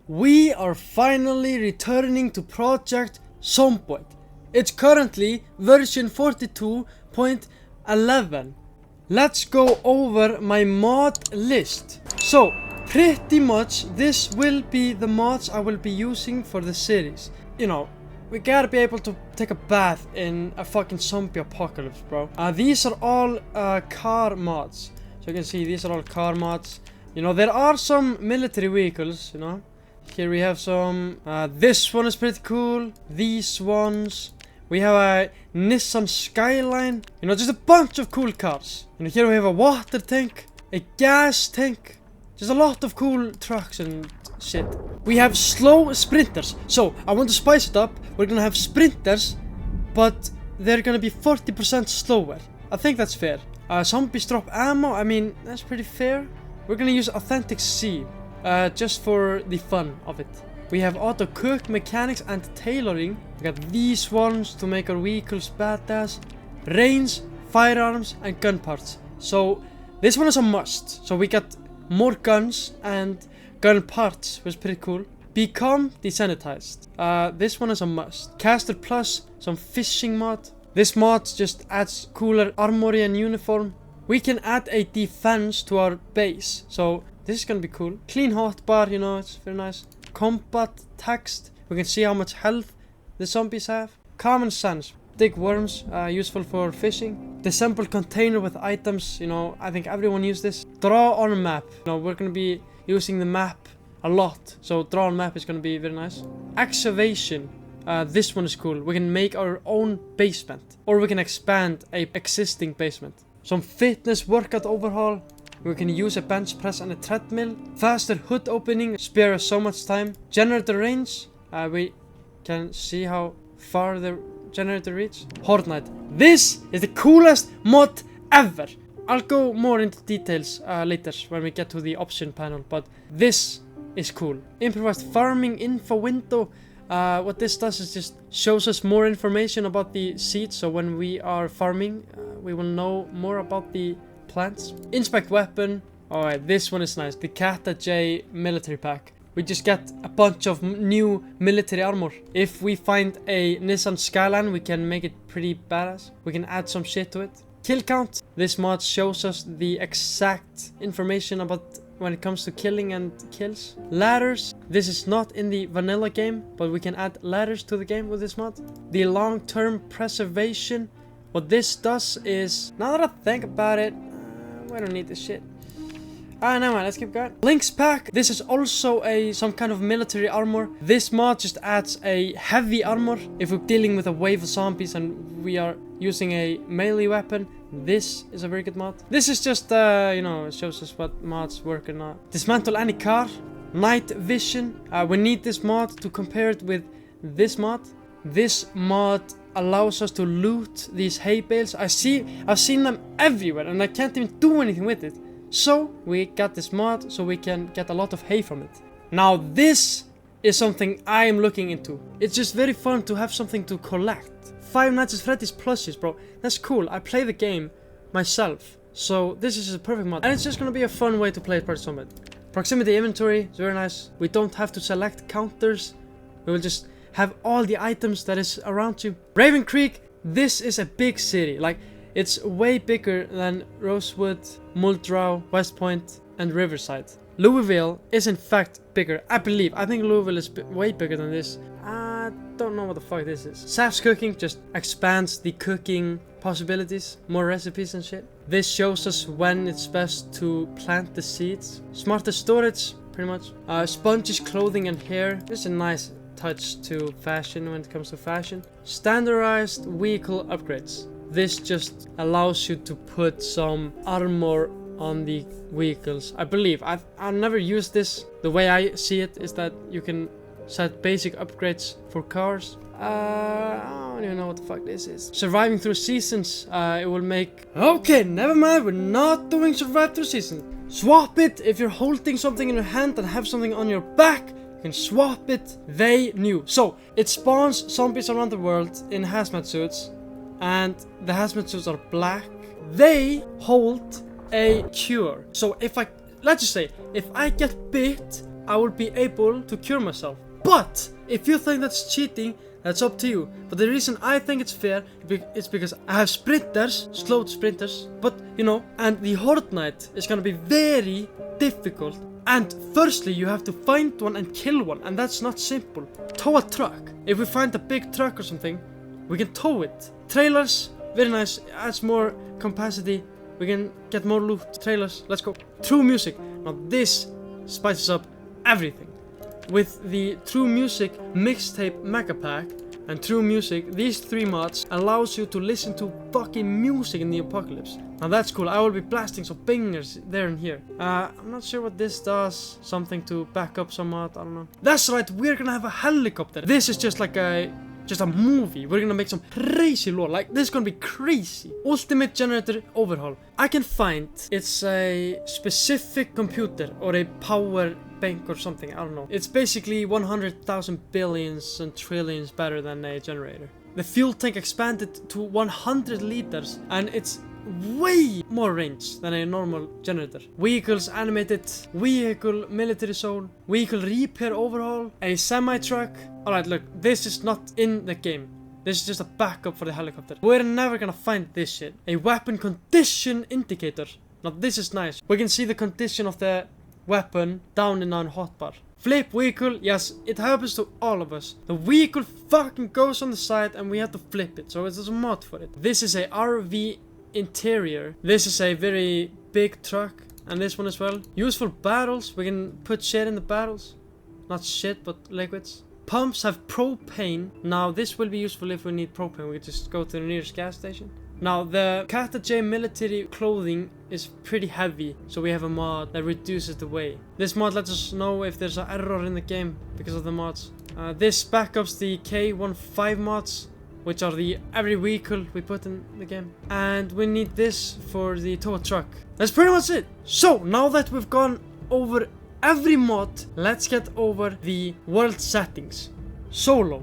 We are finally returning to Project Zomboid. It's currently version 42.11. Let's go over my mod list. So, pretty much this will be the mods I will be using for the series. You know, we gotta be able to take a bath in a fucking zombie apocalypse, bro. These are all car mods. So you can see these are all car mods. You know, there are some military vehicles, you know. Here we have some, this one is pretty cool, these ones. We have a Nissan Skyline, you know, just a bunch of cool cars. You know, here we have a water tank, a gas tank, just a lot of cool trucks and shit. We have slow sprinters, so I want to spice it up. We're gonna have sprinters, but they're gonna be 40% slower. I think that's fair. Zombies drop ammo, I mean, that's pretty fair. We're gonna use Authentic C. Just for the fun of it. We have auto cook mechanics and tailoring. We got these ones to make our vehicles badass. Range, firearms, and gun parts. So this one is a must. So we got more guns and gun parts, which is pretty cool. Become desanitized. This one is a must. Caster plus, some fishing mod. This mod just adds cooler armory and uniform. We can add a defense to our base. So this is gonna be cool. Clean hotbar, you know, it's very nice. Combat text. We can see how much health the zombies have. Common sense. Dig worms, useful for fishing. Disassemble container with items, you know, I think everyone uses this. Draw on a map. You know, we're gonna be using the map a lot. So draw on map is gonna be very nice. Excavation. This one is cool. We can make our own basement. Or we can expand a existing basement. Some fitness workout overhaul. We can use a bench press and a treadmill. Faster hood opening, spare us so much time. Generator range, we can see how far the generator reaches. Horde Night. This is the coolest mod ever. I'll go more into details later when we get to the option panel, but this is cool. Improvised farming info window. What this does is just shows us more information about the seeds, so when we are farming, we will know more about the plants. Inspect weapon. Alright, this one is nice. The Kata J military pack. We just get a bunch of new military armor. If we find a Nissan Skyline, we can make it pretty badass. We can add some shit to it. Kill count. This mod shows us the exact information about when it comes to killing and kills. Ladders. This is not in the vanilla game, but we can add ladders to the game with this mod. The long-term preservation. What this does is, now that I think about it, we don't need this shit. Alright, never mind, let's keep going. Lynx pack. This is also some kind of military armor. This mod just adds a heavy armor. If we're dealing with a wave of zombies and we are using a melee weapon, this is a very good mod. This is just, you know, it shows us what mods work or not. Dismantle any car. Night vision. We need this mod to compare it with this mod. This mod allows us to loot these hay bales. I've seen them everywhere and I can't even do anything with it. So we got this mod so we can get a lot of hay from it. Now this is something I am looking into. It's just very fun to have something to collect. Five Nights at Freddy's plushies, bro. That's cool. I play the game myself. So this is a perfect mod. And it's just gonna be a fun way to play Project Zomboid. Proximity inventory is very nice. We don't have to select counters. We will just have all the items that is around you. Raven Creek, this is a big city. Like, it's way bigger than Rosewood, Muldrow, West Point, and Riverside. Louisville is in fact bigger, I believe. I think Louisville is way bigger than this. I don't know what the fuck this is. Saf's Cooking just expands the cooking possibilities, more recipes and shit. This shows us when it's best to plant the seeds. Smarter storage, pretty much. Sponges, clothing, and hair. This is a nice touch to fashion when it comes to fashion. Standardized vehicle upgrades. This just allows you to put some armor on the vehicles. I believe. I've never used this. The way I see it is that you can set basic upgrades for cars. I don't even know what the fuck this is. Surviving through seasons. It will make... Okay, never mind. We're not doing survive through seasons. Swap it if you're holding something in your hand and have something on your back. Can swap it. They knew. So it spawns zombies around the world in hazmat suits, and the hazmat suits are black. They hold a cure. So if let's just say if I get bit I will be able to cure myself. But if you think that's cheating, that's up to you. But the reason I think it's fair is because I have sprinters, slowed sprinters, but you know, and the Horde Knight is gonna be very difficult. And firstly, you have to find one and kill one, and that's not simple. Tow a truck. If we find a big truck or something, we can tow it. Trailers, very nice, adds more capacity. We can get more loot. Trailers, let's go. True music. Now this spices up everything. With the True Music Mixtape Mega Pack and True Music, these 3 mods allows you to listen to fucking music in the apocalypse. Now that's cool. I will be blasting some bangers there and here. I'm not sure what this does. Something to back up some mod, I don't know. That's right, we're gonna have a helicopter. This is just like a movie. We're gonna make some crazy lore. Like, this is gonna be crazy. Ultimate generator overhaul. I can find it's a specific computer or a power bank or something, I don't know. It's basically 100,000 billions and trillions better than a generator. The fuel tank expanded to 100 liters and it's way more range than a normal generator. Vehicles animated, vehicle military zone, vehicle repair overhaul, a semi-truck. Alright, look, this is not in the game. This is just a backup for the helicopter. We're never gonna find this shit. A weapon condition indicator. Now this is nice. We can see the condition of the weapon down in our hotbar. Flip vehicle, yes, it happens to all of us. The vehicle fucking goes on the side and we have to flip it, so there's a mod for it. This is a RV interior. This is a very big truck, and this one as well. Useful barrels, we can put shit in the barrels. Not shit, but liquids. Pumps have propane. Now this will be useful if we need propane. We can just go to the nearest gas station. Now the Kata J military clothing is pretty heavy, so we have a mod that reduces the weight. This mod lets us know if there's an error in the game because of the mods. This backups the K15 mods, which are the every vehicle we put in the game. And we need this for the tow truck. That's pretty much it. So now that we've gone over every mod, let's get over the world settings. Solo.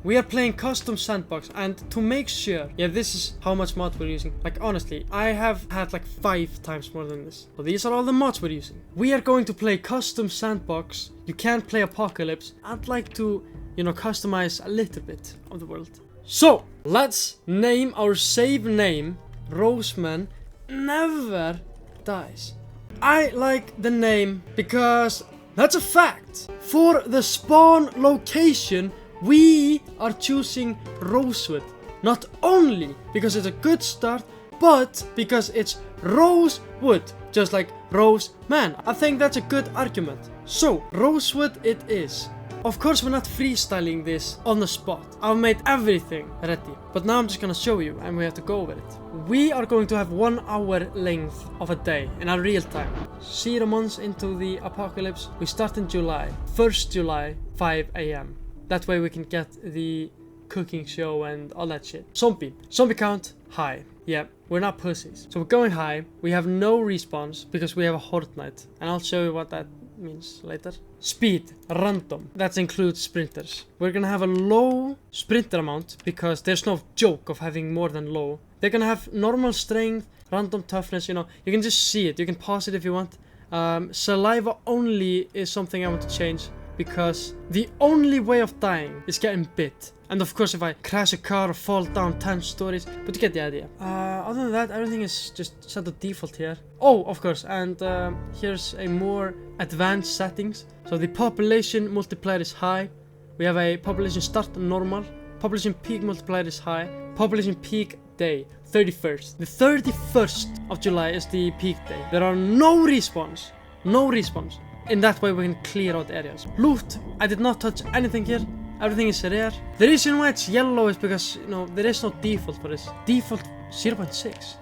We are playing custom sandbox, and to make sure, yeah, this is how much mod we're using. Like, honestly, I have had like 5 times more than this. So these are all the mods we're using. We are going to play custom sandbox. You can't play apocalypse. I'd like to, you know, customize a little bit of the world. So let's name our save name Roseman Never Dies. I like the name because that's a fact. For the spawn location, we are choosing Rosewood, not only because it's a good start, but because it's Rosewood, just like Rose Man. I think that's a good argument. So, Rosewood it is. Of course, we're not freestyling this on the spot. I've made everything ready, but now I'm just gonna show you and we have to go over it. We are going to have 1 hour length of a day in our real time. 0 months into the apocalypse, we start in July, 1st July, 5 AM. That way we can get the cooking show and all that shit. Zombie count, high. Yeah, we're not pussies. So we're going high. We have no respawns because we have a Horde Knight. And I'll show you what that means later. Speed, random. That includes sprinters. We're gonna have a low sprinter amount because there's no joke of having more than low. They're gonna have normal strength, random toughness, you know. You can just see it. You can pause it if you want. Saliva only is something I want to change, because the only way of dying is getting bit. And of course if I crash a car or fall down 10 stories, but you get the idea. Other than that, everything is just set to default here. Oh, of course, and here's a more advanced settings. So the population multiplier is high. We have a population start normal. Population peak multiplier is high. Population peak day, 31st. The 31st of July is the peak day. There are no respawns. No respawns. In that way we can clear out areas. Loot, I did not touch anything here. Everything is rare. The reason why it's yellow is because, you know, there is no default for this. Default 0.6.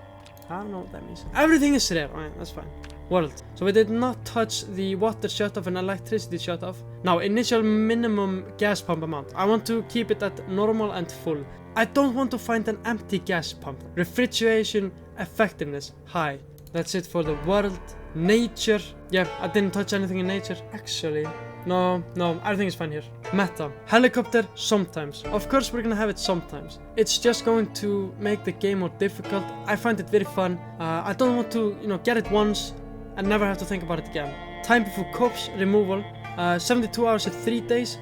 I don't know what that means. Everything is rare. Alright, that's fine. World. So we did not touch the water shut off and electricity shut off. Now, initial minimum gas pump amount. I want to keep it at normal and full. I don't want to find an empty gas pump. Refrigeration effectiveness, high. That's it for the world. Nature. Yeah, I didn't touch anything in nature. Actually, no, everything is fine here. Meta. Helicopter, sometimes. Of course we're gonna have it sometimes. It's just going to make the game more difficult. I find it very fun. I don't want to, you know, get it once and never have to think about it again. time before corpse removal, 72 hours is 3 days.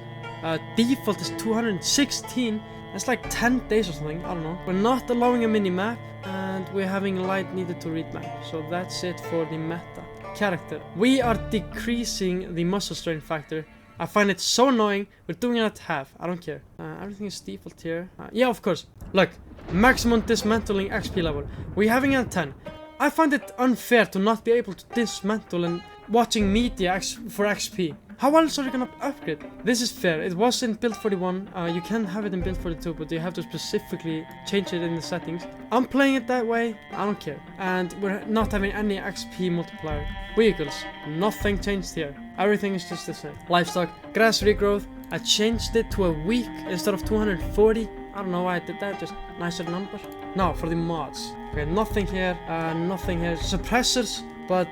Default is 216. That's like 10 days or something, I don't know. We're not allowing a mini-map, and we're having light needed to read map. So that's it for the meta. Character. We are decreasing the muscle strain factor. I find it so annoying. We're doing it at half. I don't care. Everything is default here. Yeah, of course. Look, maximum dismantling XP level. We're having it at 10. I find it unfair to not be able to dismantle and watching media for XP. How else are you gonna upgrade? This is fair. It was in build 41. You can have it in build 42, but you have to specifically change it in the settings. I'm playing it that way. I don't care. And we're not having any XP multiplier. Vehicles. Nothing changed here. Everything is just the same. Livestock. Grass regrowth. I changed it to a week instead of 240. I don't know why I did that. Just nicer number. Now for the mods. Okay, nothing here. Nothing here. Suppressors. But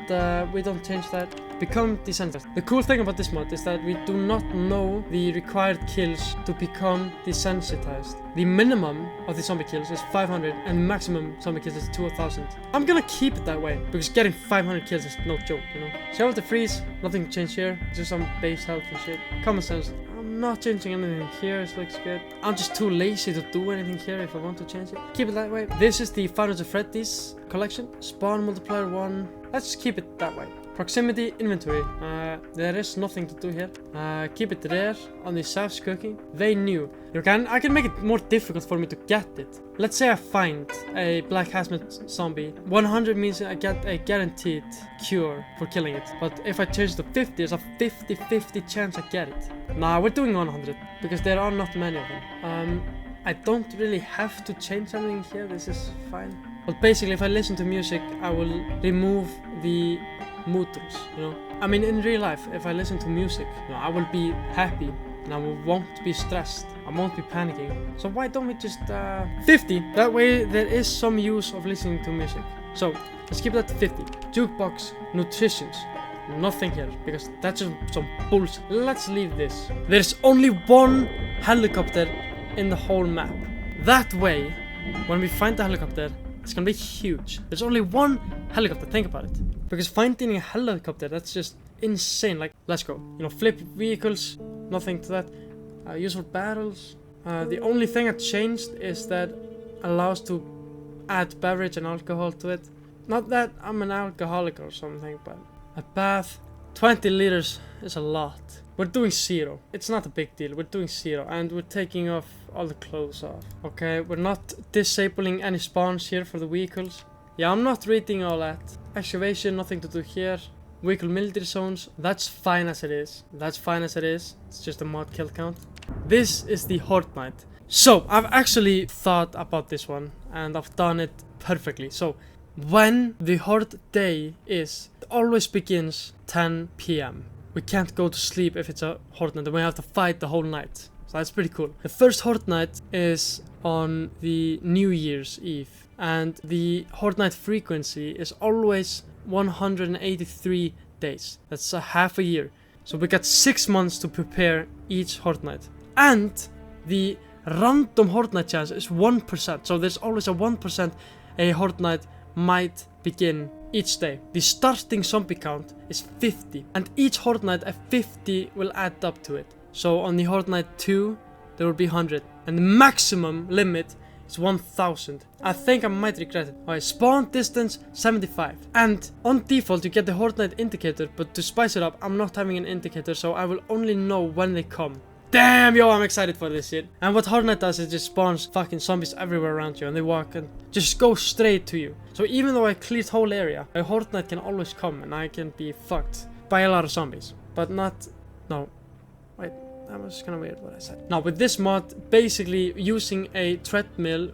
we don't change that. Become desensitized. The cool thing about this mod is that we do not know the required kills to become desensitized. The minimum of the zombie kills is 500 and maximum zombie kills is 2000. I'm gonna keep it that way because getting 500 kills is no joke, you know. Shout out the freeze, nothing changed here, just some base health and shit. Common sense. I'm not changing anything here, it looks good. I'm just too lazy to do anything here if I want to change it. Keep it that way. This is the Final Freddy's collection. Spawn multiplier 1. Let's keep it that way. Proximity inventory. There is nothing to do here. Keep it rare on the Sav's cooking. They knew. I can make it more difficult for me to get it. Let's say I find a black hazmat zombie. 100 means I get a guaranteed cure for killing it. But if I change to 50, there's a 50-50 chance I get it. Nah, we're doing 100 because there are not many of them. I don't really have to change anything here. This is fine. But basically, if I listen to music, I will remove the mood tools, you know. I mean, in real life, if I listen to music, you know, I will be happy and I won't be stressed. I won't be panicking. So why don't we just 50? That way there is some use of listening to music. So let's keep that to 50. Jukebox, nutritions. Nothing here because that's just some bullshit. Let's leave this. There's only one helicopter in the whole map. That way, when we find the helicopter, it's gonna be huge. There's only one helicopter, think about it. Because finding a helicopter, that's just insane. Like, let's go. You know, flip vehicles, nothing to that. Useful barrels. The only thing that changed is that allows to add beverage and alcohol to it. Not that I'm an alcoholic or something, but a bath, 20 liters is a lot. We're doing 0. It's not a big deal. We're doing 0 and we're taking off all the clothes off. Okay, we're not disabling any spawns here for the vehicles. Yeah, I'm not reading all that. Excavation, nothing to do here. Vehicle military zones, that's fine as it is. That's fine as it is. It's just a mod kill count. This is the Horde Night. So, I've actually thought about this one and I've done it perfectly. So, when the Horde day is, it always begins 10 PM. We can't go to sleep if it's a Horde Night and we have to fight the whole night. So that's pretty cool. The first Horde Night is on the New Year's Eve. And the Horde Night frequency is always 183 days. That's a half a year. So we got 6 months to prepare each Horde Night. And the random Horde Night chance is 1%. So there's always a 1% a Horde Night might begin each day. The starting zombie count is 50. And each Horde Night, a 50 will add up to it. So on the Horde Night 2, there will be 100. And the maximum limit is 1000. I think I might regret it. Okay, spawn distance 75. And on default you get the Horde Night indicator, but to spice it up, I'm not having an indicator, so I will only know when they come. Damn, yo, I'm excited for this shit. And what Horde Night does is just spawns fucking zombies everywhere around you, and they walk and just go straight to you. So even though I cleared whole area, a Horde Night can always come and I can be fucked by a lot of zombies. But not... no. Wait. That was kind of weird what I said. Now with this mod, basically using a treadmill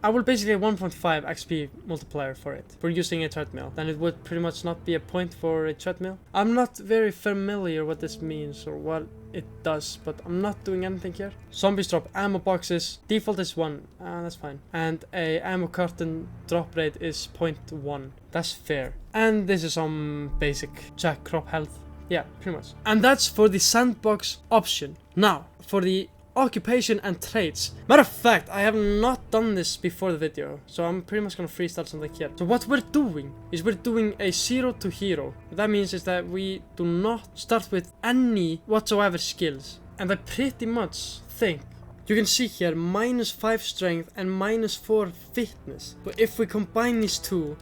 I will basically have 1.5 XP multiplier for it. For using a treadmill. Then it would pretty much not be a point for a treadmill. I'm not very familiar what this means or what it does, but I'm not doing anything here. Zombies drop ammo boxes. Default is 1. That's fine. And a ammo carton drop rate is 0.1. That's fair. And this is some basic check crop health. Yeah, pretty much. And that's for the sandbox option. Now, for the occupation and traits. Matter of fact, I have not done this before the video, so I'm pretty much gonna freestyle something here. So what we're doing is we're doing a 0 to hero. What that means is that we do not start with any whatsoever skills. And I pretty much think you can see here -5 strength and -4 fitness. But if we combine these two,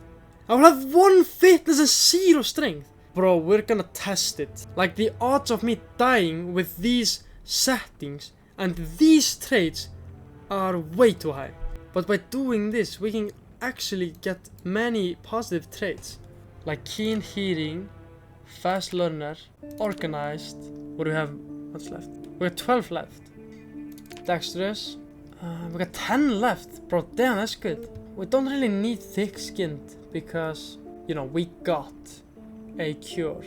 I will have 1 fitness and 0 strength. Bro, we're gonna test it. Like, the odds of me dying with these settings and these traits are way too high. But by doing this, we can actually get many positive traits. Like keen hearing, fast learner, organized. What do we have? What's left? We got 12 left. Dexterous. We got 10 left. Bro, damn, that's good. We don't really need thick-skinned because, you know, we got a cure.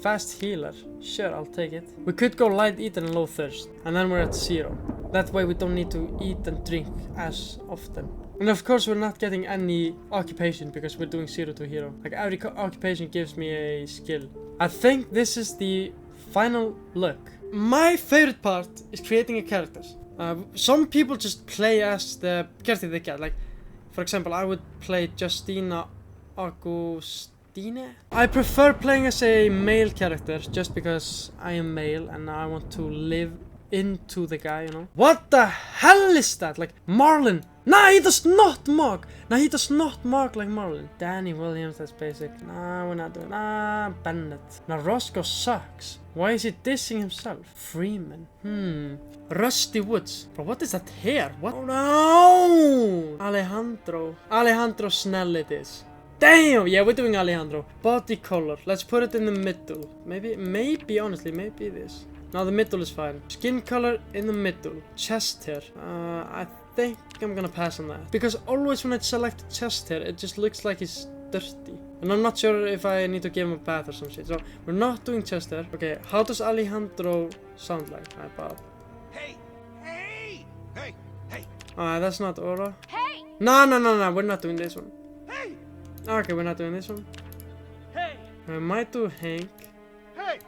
Fast healer. Sure, I'll take it. We could go light eater and low thirst. And then we're at 0. That way we don't need to eat and drink as often. And of course we're not getting any occupation because we're doing 0 to hero. Like, every occupation gives me a skill. I think this is the final look. My favorite part is creating a character. Some people just play as the character they get. Like, for example, I would play Justina Augustine. I prefer playing as a male character just because I am male and I want to live into the guy, you know. What the hell is that? Like, Marlin. Nah, he does not mock. Nah, he does not mock like Marlin. Danny Williams, that's basic. Nah, we're not doing. Nah, Bennett. Now, Roscoe sucks. Why is he dissing himself? Freeman. Rusty Woods. Bro, what is that hair? What? Oh, no! Alejandro Snell it is. Damn! Yeah, we're doing Alejandro. Body color. Let's put it in the middle. Maybe, honestly, maybe this. No, the middle is fine. Skin color in the middle. Chest hair. I think I'm gonna pass on that. Because always when I select chest hair, it just looks like he's dirty. And I'm not sure if I need to give him a bath or some shit. So, we're not doing chest hair. Okay, how does Alejandro sound like? Bob. Hey! Hey! Hey! Hey! That's not Aura. Hey! No, we're not doing this one. Hey! Okay, we're not doing this one. Hey! I might do Hank. Hey!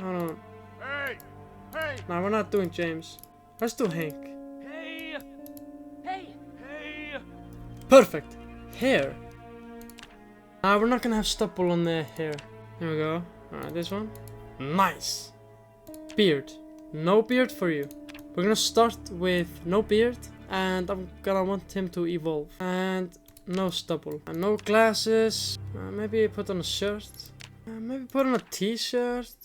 Hold on. Hey! Hey! No, we're not doing James. Let's do Hank. Hey! Hey! Hey! Perfect. Hair. We're not gonna have stubble on the hair. Here we go. Alright, this one. Nice. Beard. No beard for you. We're gonna start with no beard. And I'm gonna want him to evolve. And no stubble. And no glasses. Maybe put on a shirt. Maybe put on a t-shirt.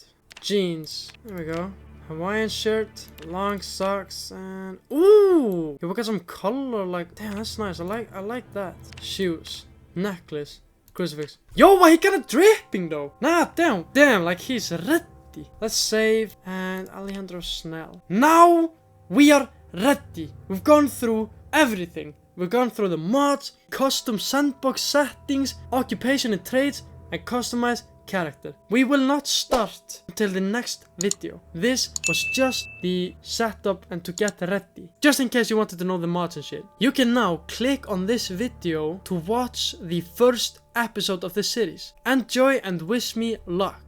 Jeans. There we go. Hawaiian shirt, long socks, and ooh, we got some color. Like, damn, that's nice. I like that. Shoes, necklace, crucifix. Yo, why he kinda dripping though? Nah, damn, like he's ready. Let's save and Alejandro Snell. Now we are ready. We've gone through everything. We've gone through the mods, custom sandbox settings, occupation and traits, and customize character. We will not start until the next video. This was just the setup and to get ready. Just in case you wanted to know the mods and shit. You can now click on this video to watch the first episode of the series. Enjoy and wish me luck.